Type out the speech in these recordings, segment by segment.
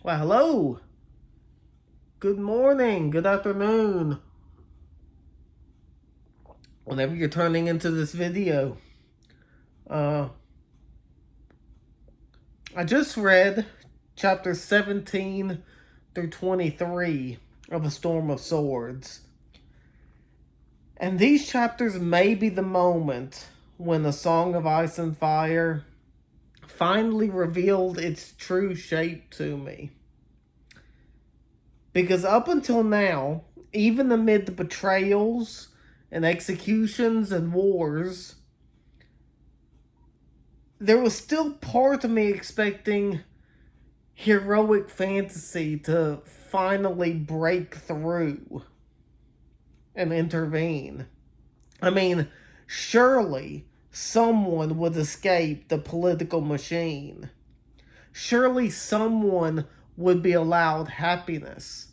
Well, hello. Good morning. Good afternoon. Whenever you're turning into this video. Uh, I just read chapter 17 through 23 of A Storm of Swords. And these chapters may be the moment when A Song of Ice and Fire finally revealed its true shape to me. Because up until now, even amid the betrayals and executions and wars, there was still part of me expecting heroic fantasy to finally break through and intervene. I mean, surely someone would escape the political machine. Surely someone would be allowed happiness.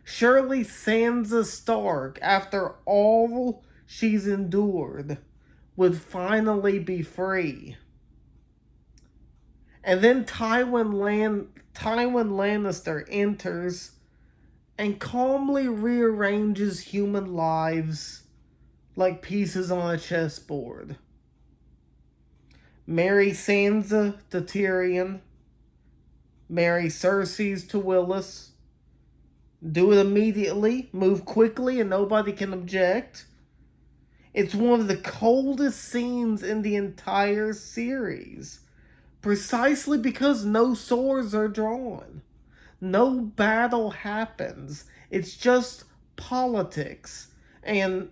Surely Sansa Stark, after all she's endured, would finally be free. And then Tywin Lannister enters and calmly rearranges human lives like pieces on a chessboard. Marry Sansa to Tyrion. Marry Cersei's to Willis. Do it immediately. Move quickly and nobody can object. It's one of the coldest scenes in the entire series. Precisely because no swords are drawn. No battle happens. It's just politics. And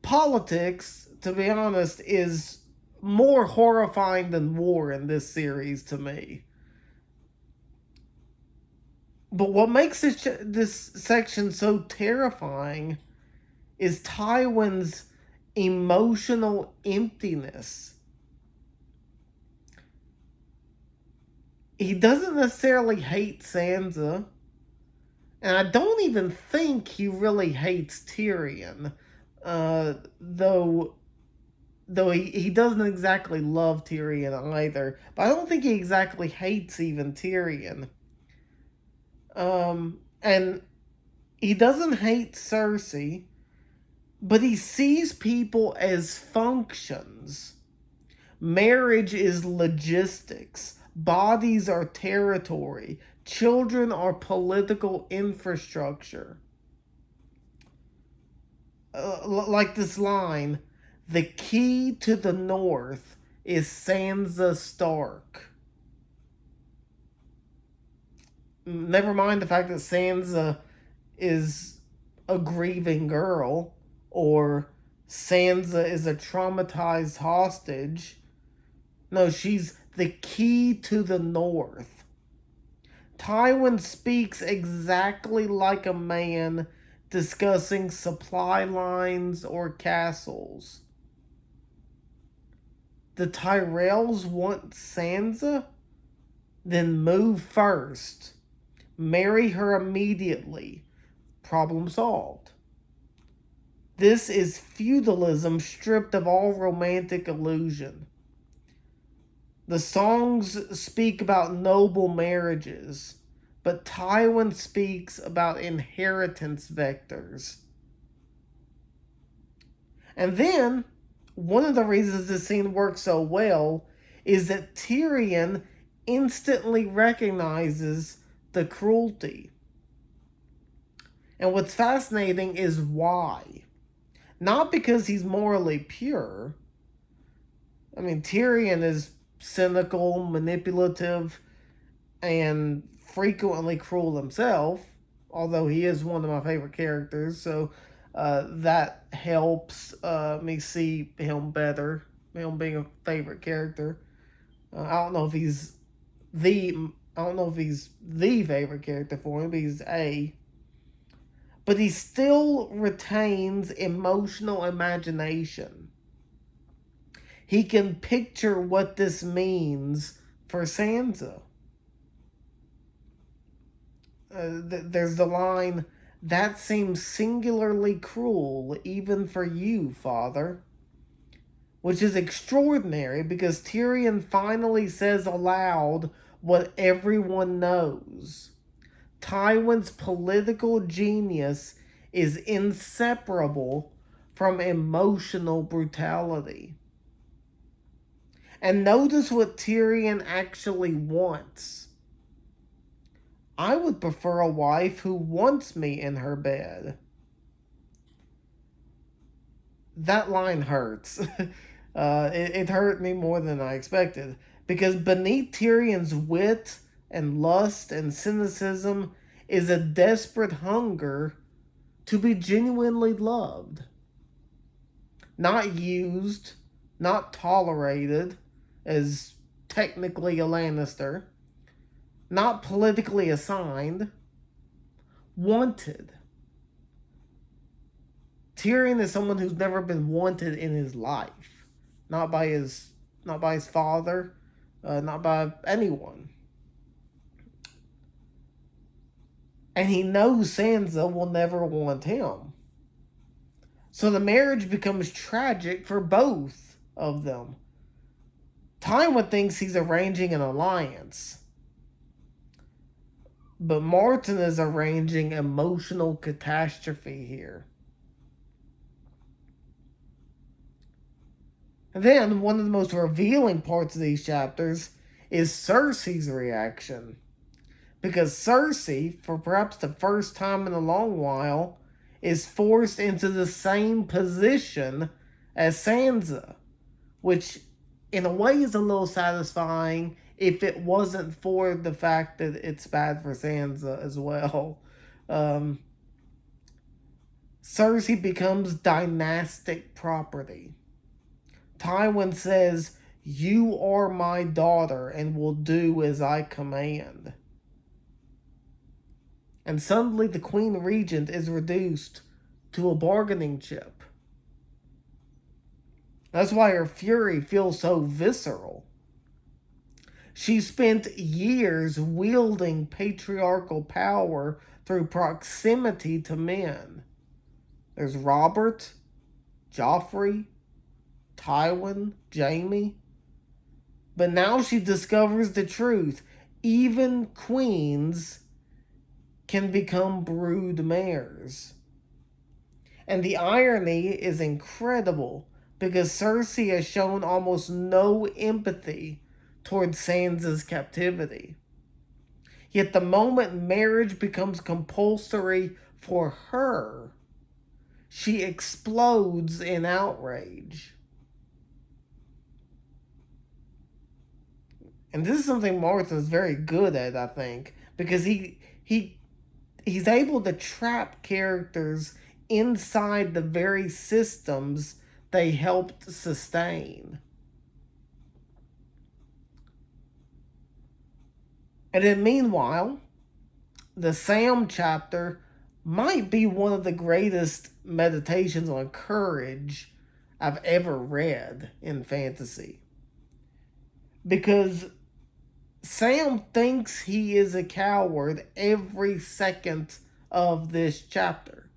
politics, to be honest, is more horrifying than war in this series to me. But what makes this section so terrifying is Tywin's emotional emptiness. He doesn't necessarily hate Sansa, and I don't even think he really hates Tyrion, though he doesn't exactly love Tyrion either. But I don't think he exactly hates even Tyrion. And he doesn't hate Cersei, but he sees people as functions. Marriage is logistics. Bodies are territory. Children are political infrastructure. Like this line, the key to the North is Sansa Stark. Never mind the fact that Sansa is a grieving girl, or Sansa is a traumatized hostage. No, she's the key to the North. Tywin speaks exactly like a man discussing supply lines or castles. The Tyrells want Sansa? Then move first. Marry her immediately. Problem solved. This is feudalism stripped of all romantic illusion. The songs speak about noble marriages, but Tywin speaks about inheritance vectors. And then, one of the reasons this scene works so well is that Tyrion instantly recognizes the cruelty. And what's fascinating is why. Not because he's morally pure. I mean, Tyrion is cynical, manipulative, and frequently cruel himself, although he is one of my favorite characters, so that helps me see him better, him being a favorite character. I don't know if he's the favorite character for him, but he's a. But he still retains emotional imagination. He can picture what this means for Sansa. There's the line, "That seems singularly cruel, even for you, father." Which is extraordinary because Tyrion finally says aloud what everyone knows. Tywin's political genius is inseparable from emotional brutality. And notice what Tyrion actually wants. I would prefer a wife who wants me in her bed. That line hurts. It hurt me more than I expected. Because beneath Tyrion's wit and lust and cynicism is a desperate hunger to be genuinely loved. Not used, not tolerated as technically a Lannister, not politically assigned, wanted. Tyrion is someone who's never been wanted in his life, not by his father, not by anyone. And he knows Sansa will never want him. So the marriage becomes tragic for both of them. Tywin thinks he's arranging an alliance, but Martin is arranging emotional catastrophe here. And then, one of the most revealing parts of these chapters is Cersei's reaction. Because Cersei, for perhaps the first time in a long while, is forced into the same position as Sansa, which in a way is a little satisfying if it wasn't for the fact that it's bad for Sansa as well. Cersei becomes dynastic property. Tywin says, "You are my daughter and will do as I command." And suddenly the Queen Regent is reduced to a bargaining chip. That's why her fury feels so visceral. She spent years wielding patriarchal power through proximity to men. There's Robert, Joffrey, Tywin, Jaime. But now she discovers the truth. Even queens can become brood mares. And the irony is incredible because Cersei has shown almost no empathy towards Sansa's captivity. Yet the moment marriage becomes compulsory for her, she explodes in outrage. And this is something Martin is very good at, I think, because he's able to trap characters inside the very systems they helped sustain. And then meanwhile, the Sam chapter might be one of the greatest meditations on courage I've ever read in fantasy. Because Sam thinks he is a coward every second of this chapter.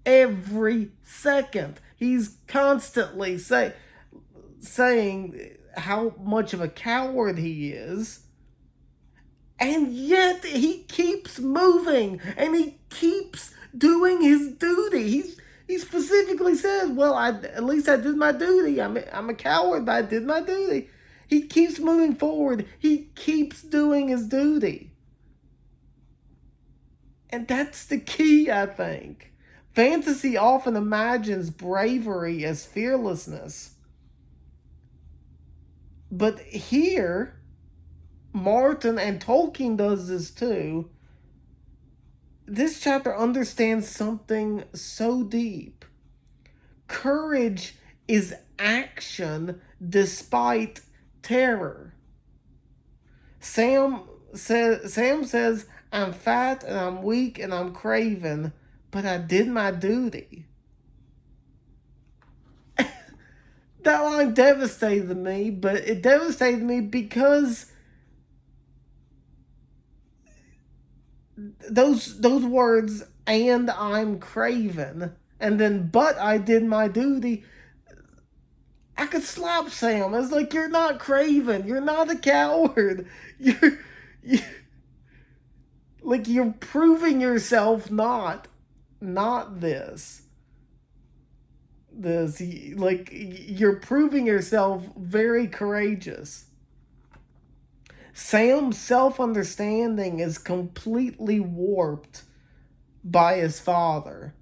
Every second. He's constantly saying how much of a coward he is. And yet he keeps moving and he keeps doing his duty. He specifically says, "Well, at least I did my duty. I'm a coward, but I did my duty." He keeps moving forward. He keeps doing his duty. And that's the key, I think. Fantasy often imagines bravery as fearlessness. But here, Martin and Tolkien does this too. This chapter understands something so deep. Courage is action despite terror. Sam says, "I'm fat and I'm weak and I'm craven, but I did my duty." That line devastated me, but it devastated me because those words, "and I'm craven," and then "but I did my duty," I could slap Sam. It's like, you're not craven. You're not a coward. Like, you're proving yourself not this, like, you're proving yourself very courageous. Sam's self-understanding is completely warped by his father.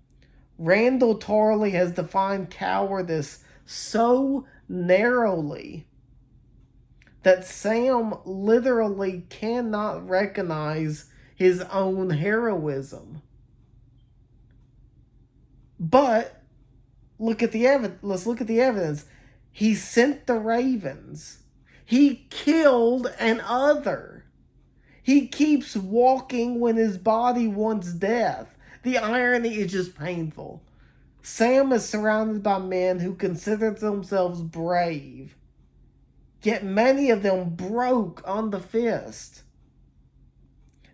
Randall Tarley has defined cowardice so narrowly that Sam literally cannot recognize his own heroism. But let's look at the evidence. He sent the ravens. He killed an other. He keeps walking when his body wants death. The irony is just painful. Sam is surrounded by men who consider themselves brave, yet many of them broke on the fist.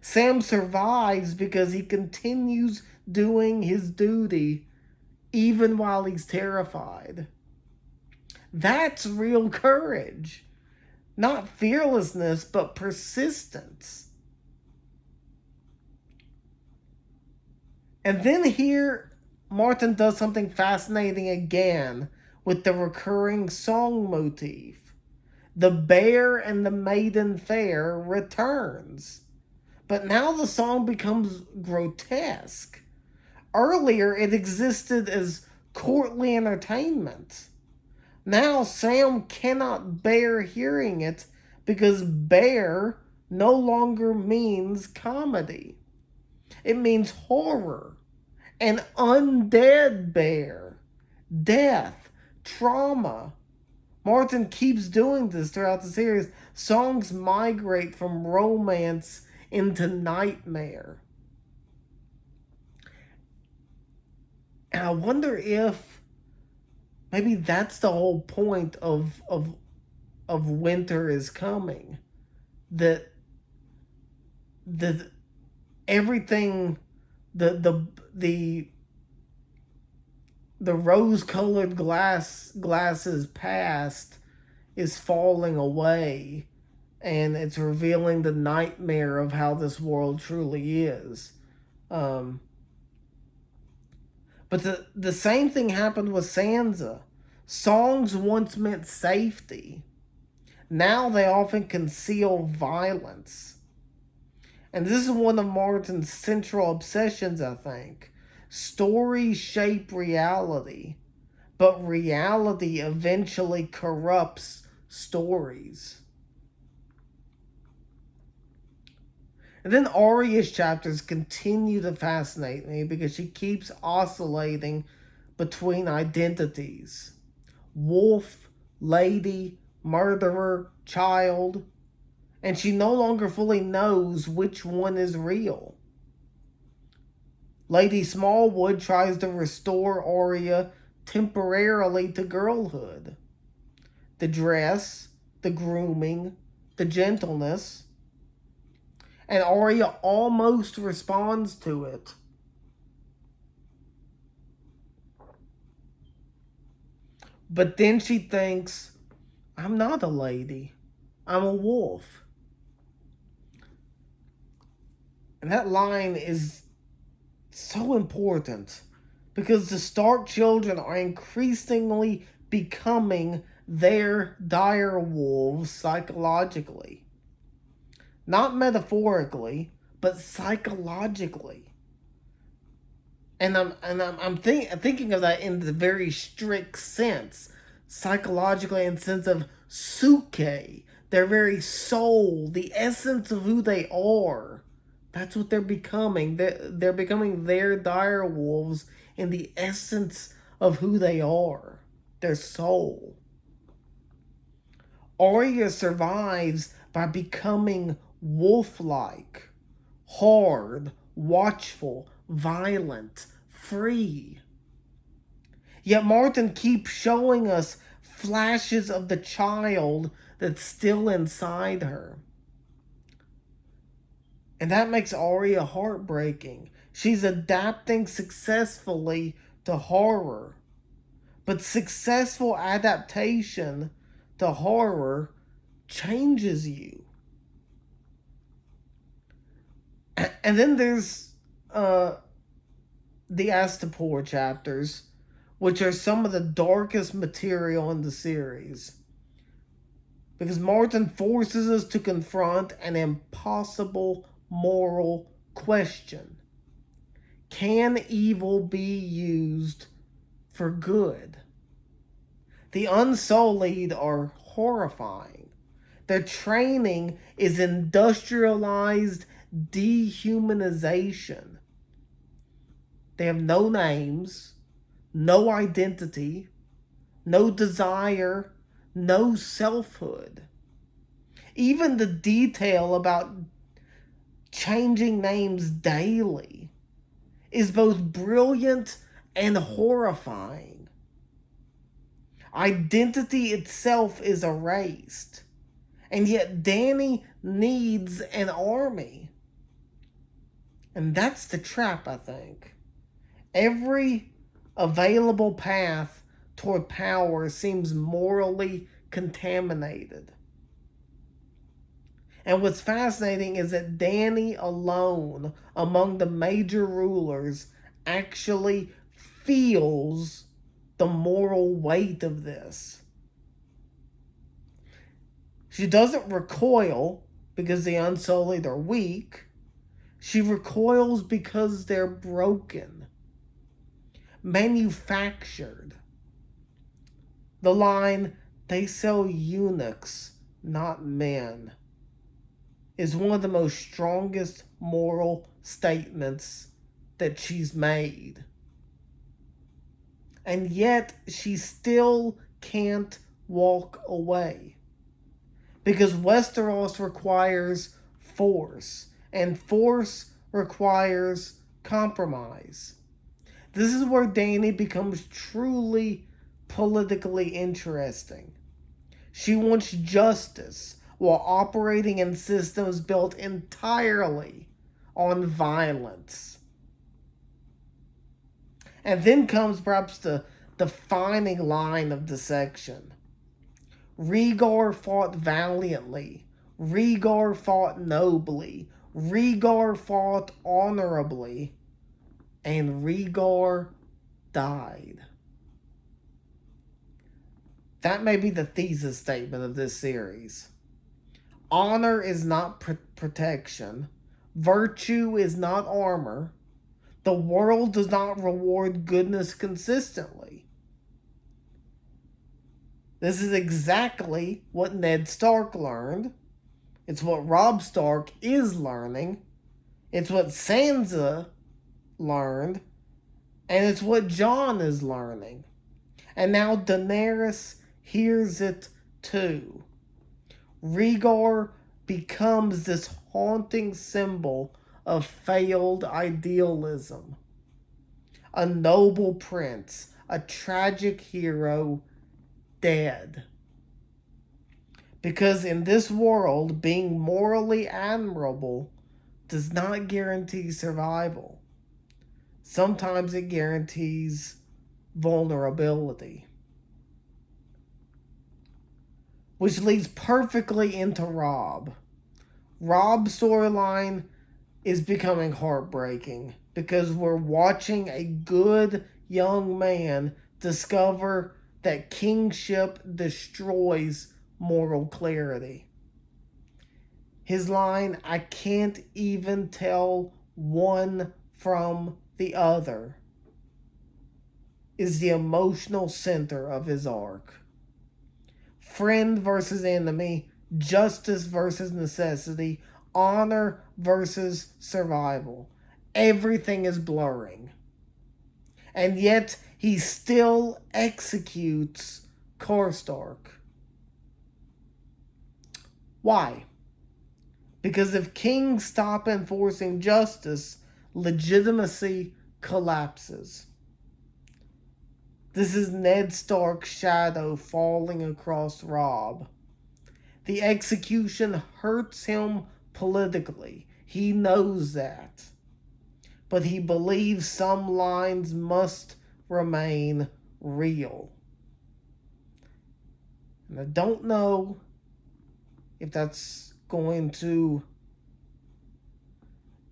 Sam survives because he continues doing his duty even while he's terrified. That's real courage. Not fearlessness, but persistence. And then here, Martin does something fascinating again with the recurring song motif. The bear and the maiden fair returns. But now the song becomes grotesque. Earlier, it existed as courtly entertainment. Now, Sam cannot bear hearing it because bear no longer means comedy. It means horror. An undead bear. Death. Trauma. Martin keeps doing this throughout the series. Songs migrate from romance into nightmare. And I wonder if maybe that's the whole point of winter is coming. That the everything the the rose-colored glasses past is falling away, and it's revealing the nightmare of how this world truly is. Um, but the same thing happened with Sansa. Songs once meant safety. Now they often conceal violence. And this is one of Martin's central obsessions, I think. Stories shape reality, but reality eventually corrupts stories. And then Arya's chapters continue to fascinate me because she keeps oscillating between identities: wolf, lady, murderer, child. And she no longer fully knows which one is real. Lady Smallwood tries to restore Arya temporarily to girlhood. The dress, the grooming, the gentleness. And Arya almost responds to it. But then she thinks, I'm not a lady. I'm a wolf. And that line is so important because the Stark children are increasingly becoming their dire wolves psychologically. Not metaphorically, but psychologically. And I'm thinking of that in the very strict sense, psychologically, in the sense of suke, their very soul, the essence of who they are. That's what they're becoming. They're becoming their dire wolves in the essence of who they are, their soul. Arya survives by becoming wolf-like, hard, watchful, violent, free. Yet Martin keeps showing us flashes of the child that's still inside her. And that makes Arya heartbreaking. She's adapting successfully to horror. But successful adaptation to horror changes you. And then there's uh, the Astapor chapters, which are some of the darkest material in the series. Because Martin forces us to confront an impossible moral question. Can evil be used for good? The Unsullied are horrifying. Their training is industrialized dehumanization. They have no names, no identity, no desire, no selfhood. Even the detail about changing names daily is both brilliant and horrifying. Identity itself is erased, and yet Danny needs an army. And that's the trap, I think. Every available path toward power seems morally contaminated. And what's fascinating is that Danny alone, among the major rulers, actually feels the moral weight of this. She doesn't recoil because the Unsullied are weak. She recoils because they're broken, manufactured. The line, "they sell eunuchs, not men," is one of the most strongest moral statements that she's made. And yet she still can't walk away. Because Westeros requires force, and force requires compromise. This is where Dany becomes truly politically interesting. She wants justice while operating in systems built entirely on violence. And then comes perhaps the defining line of the section. Rhaegar fought valiantly. Rhaegar fought nobly. Rhaegar fought honorably. And Rhaegar died. That may be the thesis statement of this series. Honor is not protection. Virtue is not armor. The world does not reward goodness consistently. This is exactly what Ned Stark learned. It's what Robb Stark is learning. It's what Sansa learned. And it's what Jon is learning. And now Daenerys hears it too. Rhaegar becomes this haunting symbol of failed idealism. A noble prince, a tragic hero, dead. Because in this world, being morally admirable does not guarantee survival. Sometimes it guarantees vulnerability. Which leads perfectly into Robb. Robb's storyline is becoming heartbreaking because we're watching a good young man discover that kingship destroys moral clarity. His line, "I can't even tell one from the other," is the emotional center of his arc. Friend versus enemy, justice versus necessity, honor versus survival. Everything is blurring. And yet, he still executes Karstark. Why? Because if kings stop enforcing justice, legitimacy collapses. This is Ned Stark's shadow falling across Robb. The execution hurts him politically. He knows that. But he believes some lines must remain real. And I don't know if that's going to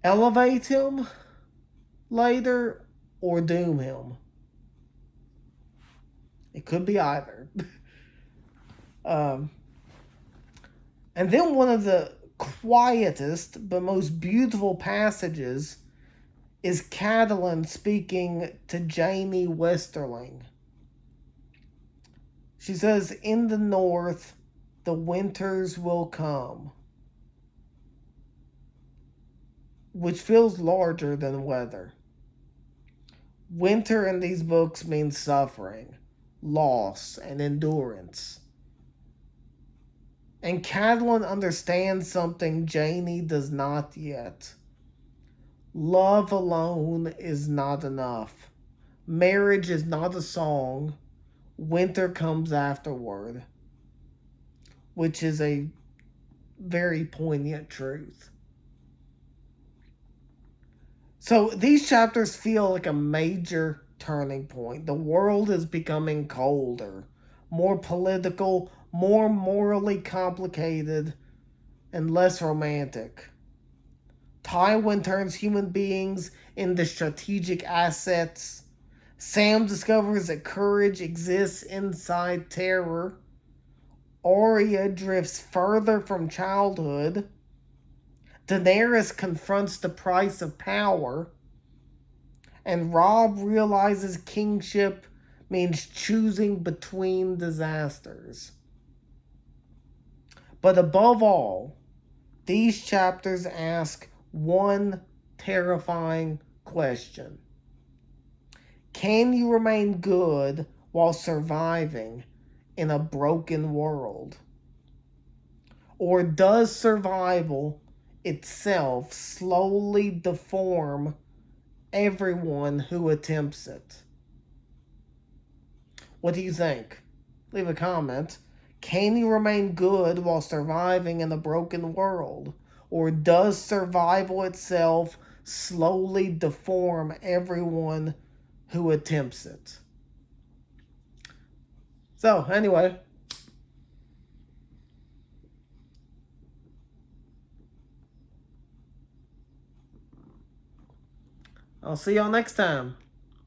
elevate him later or doom him. It could be either. um, and then one of the quietest but most beautiful passages is Catelyn speaking to Jaime Westerling. She says, "In the north, the winters will come," which feels larger than weather. Winter in these books means suffering, loss, and endurance. And Catelyn understands something Jaime does not yet. Love alone is not enough. Marriage is not a song. Winter comes afterward, which is a very poignant truth. So these chapters feel like a major turning point. The world is becoming colder, more political, more morally complicated, and less romantic. Tywin turns human beings into strategic assets. Sam discovers that courage exists inside terror. Arya drifts further from childhood. Daenerys confronts the price of power. And Robb realizes kingship means choosing between disasters. But above all, these chapters ask one terrifying question: can you remain good while surviving in a broken world? Or does survival itself slowly deform everyone who attempts it? What do you think? Leave a comment. Can you remain good while surviving in a broken world? Or does survival itself slowly deform everyone who attempts it? So, anyway, I'll see y'all next time.